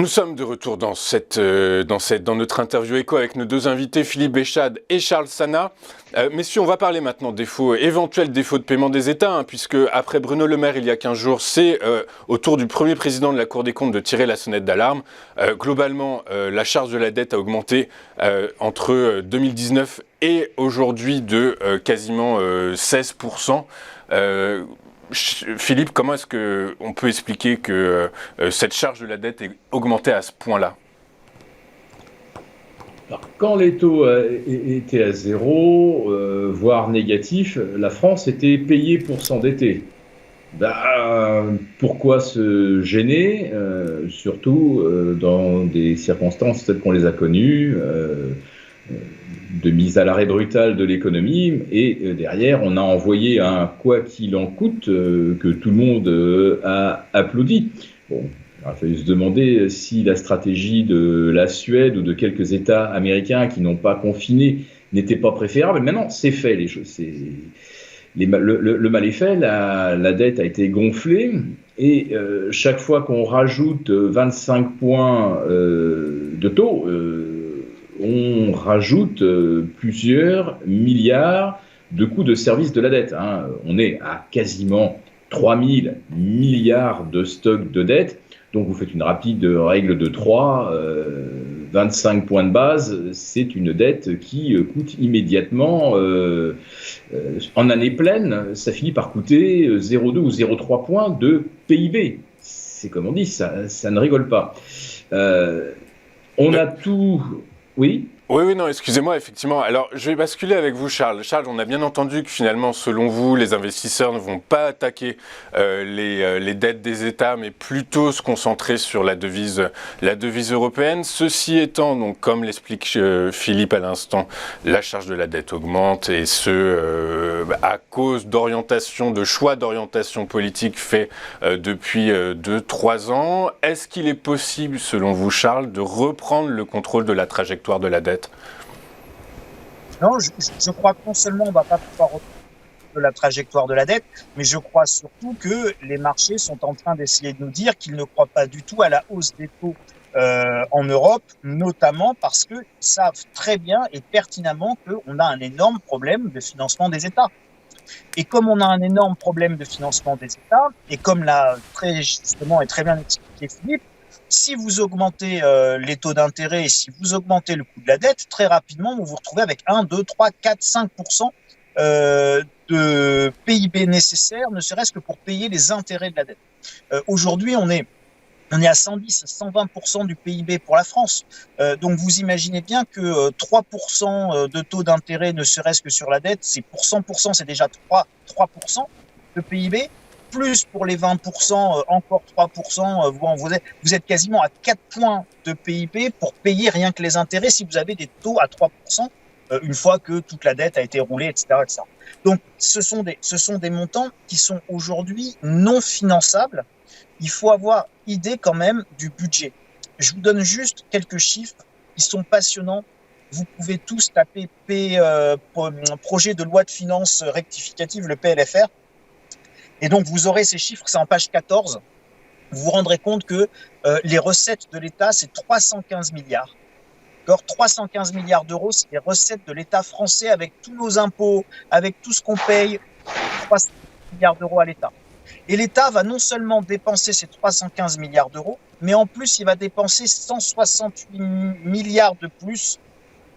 Nous sommes de retour dans notre interview écho avec nos deux invités, Philippe Béchade et Charles Sana. Messieurs, on va parler maintenant éventuels défauts de paiement des États, puisque après Bruno Le Maire il y a 15 jours, c'est au tour du premier président de la Cour des comptes de tirer la sonnette d'alarme. Globalement, la charge de la dette a augmenté entre 2019 et aujourd'hui de quasiment 16%. Philippe, comment est-ce qu'on peut expliquer que cette charge de la dette est augmentée à ce point-là ? Alors, quand les taux étaient à zéro, voire négatifs, la France était payée pour s'endetter. Pourquoi se gêner, surtout dans des circonstances telles qu'on les a connues, de mise à l'arrêt brutal de l'économie, et derrière on a envoyé un quoi qu'il en coûte que tout le monde a applaudi. Bon, il a fallu se demander si la stratégie de la Suède ou de quelques États américains qui n'ont pas confiné n'était pas préférable. Maintenant, c'est fait, les choses. Le mal est fait, la dette a été gonflée, et chaque fois qu'on rajoute 25 points de taux, on rajoute plusieurs milliards de coûts de service de la dette. On est à quasiment 3 000 milliards de stock de dette. Donc vous faites une rapide règle de 3, 25 points de base, c'est une dette qui coûte immédiatement, en année pleine, ça finit par coûter 0,2 ou 0,3 points de PIB. C'est comme on dit, ça ne rigole pas. On a tout... Oui. Oui, non, excusez-moi, effectivement. Alors, je vais basculer avec vous, Charles. Charles, on a bien entendu que finalement, selon vous, les investisseurs ne vont pas attaquer les dettes des États, mais plutôt se concentrer sur la devise européenne. Ceci étant, donc, comme l'explique Philippe à l'instant, la charge de la dette augmente, et à cause de choix d'orientation politique faits depuis 2-3 ans. Est-ce qu'il est possible, selon vous, Charles, de reprendre le contrôle de la trajectoire de la dette ? Non, je crois que non seulement on ne va pas pouvoir reprendre de la trajectoire de la dette, mais je crois surtout que les marchés sont en train d'essayer de nous dire qu'ils ne croient pas du tout à la hausse des taux en Europe, notamment parce qu'ils savent très bien et pertinemment qu'on a un énorme problème de financement des États. Et comme on a un énorme problème de financement des États, et comme l'a très justement et très bien expliqué Philippe, si vous augmentez les taux d'intérêt et si vous augmentez le coût de la dette, très rapidement, vous vous retrouvez avec 1, 2, 3, 4, 5% de PIB nécessaire, ne serait-ce que pour payer les intérêts de la dette. Aujourd'hui, on est à 110, 120% du PIB pour la France. Donc, vous imaginez bien que 3% de taux d'intérêt, ne serait-ce que sur la dette, c'est pour 100%, c'est déjà 3% de PIB. Plus pour les 20%, encore 3%, vous êtes quasiment à 4 points de PIB pour payer rien que les intérêts si vous avez des taux à 3%, une fois que toute la dette a été roulée, etc., etc. Donc, ce sont des montants qui sont aujourd'hui non finançables. Il faut avoir idée quand même du budget. Je vous donne juste quelques chiffres, ils sont passionnants. Vous pouvez tous taper projet de loi de finances rectificative, le PLFR. Et donc, vous aurez ces chiffres, c'est en page 14. Vous vous rendrez compte que les recettes de l'État, c'est 315 milliards. 315 milliards d'euros, c'est les recettes de l'État français avec tous nos impôts, avec tout ce qu'on paye, 300 milliards d'euros à l'État. Et l'État va non seulement dépenser ces 315 milliards d'euros, mais en plus, il va dépenser 168 milliards de plus,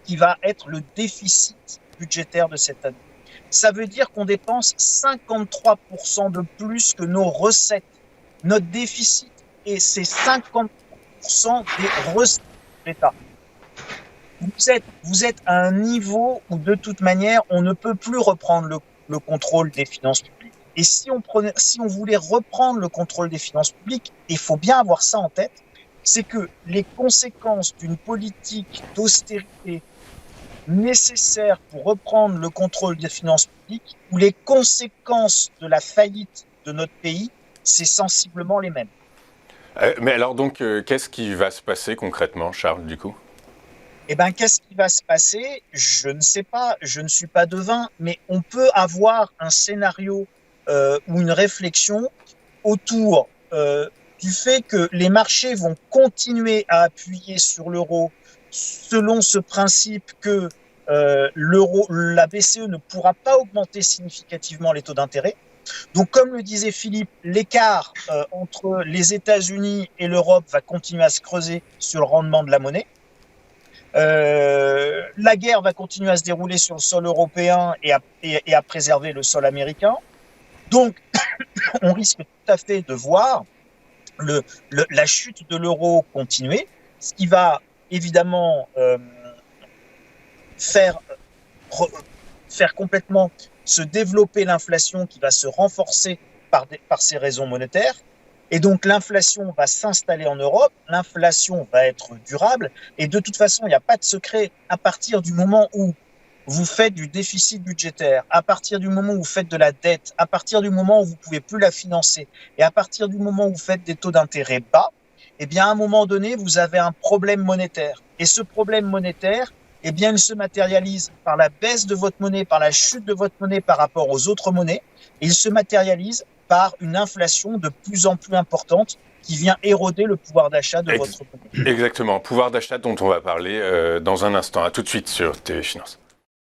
qui va être le déficit budgétaire de cette année. Ça veut dire qu'on dépense 53% de plus que nos recettes. Notre déficit, et c'est 50% des recettes de l'État. Vous êtes à un niveau où, de toute manière, on ne peut plus reprendre le contrôle des finances publiques. Et si on voulait reprendre le contrôle des finances publiques, il faut bien avoir ça en tête, c'est que les conséquences d'une politique d'austérité nécessaire pour reprendre le contrôle des finances publiques, ou les conséquences de la faillite de notre pays, c'est sensiblement les mêmes. Mais alors donc, qu'est-ce qui va se passer concrètement, Charles, du coup ? Eh bien, qu'est-ce qui va se passer ? Je ne sais pas, je ne suis pas devin, mais on peut avoir un scénario ou une réflexion autour du fait que les marchés vont continuer à appuyer sur l'euro selon ce principe que la BCE ne pourra pas augmenter significativement les taux d'intérêt. Donc, comme le disait Philippe, l'écart entre les États-Unis et l'Europe va continuer à se creuser sur le rendement de la monnaie. La guerre va continuer à se dérouler sur le sol européen et à préserver le sol américain. Donc, on risque tout à fait de voir la chute de l'euro continuer, ce qui va évidemment faire complètement se développer l'inflation qui va se renforcer par ces raisons monétaires. Et donc, l'inflation va s'installer en Europe, l'inflation va être durable. Et de toute façon, il n'y a pas de secret. À partir du moment où vous faites du déficit budgétaire, à partir du moment où vous faites de la dette, à partir du moment où vous ne pouvez plus la financer, et à partir du moment où vous faites des taux d'intérêt bas, eh bien, à un moment donné, vous avez un problème monétaire. Et ce problème monétaire, eh bien, il se matérialise par la baisse de votre monnaie, par la chute de votre monnaie par rapport aux autres monnaies. Et il se matérialise par une inflation de plus en plus importante qui vient éroder le pouvoir d'achat de votre monnaie. Exactement, pouvoir d'achat dont on va parler dans un instant. À tout de suite sur TV Finance.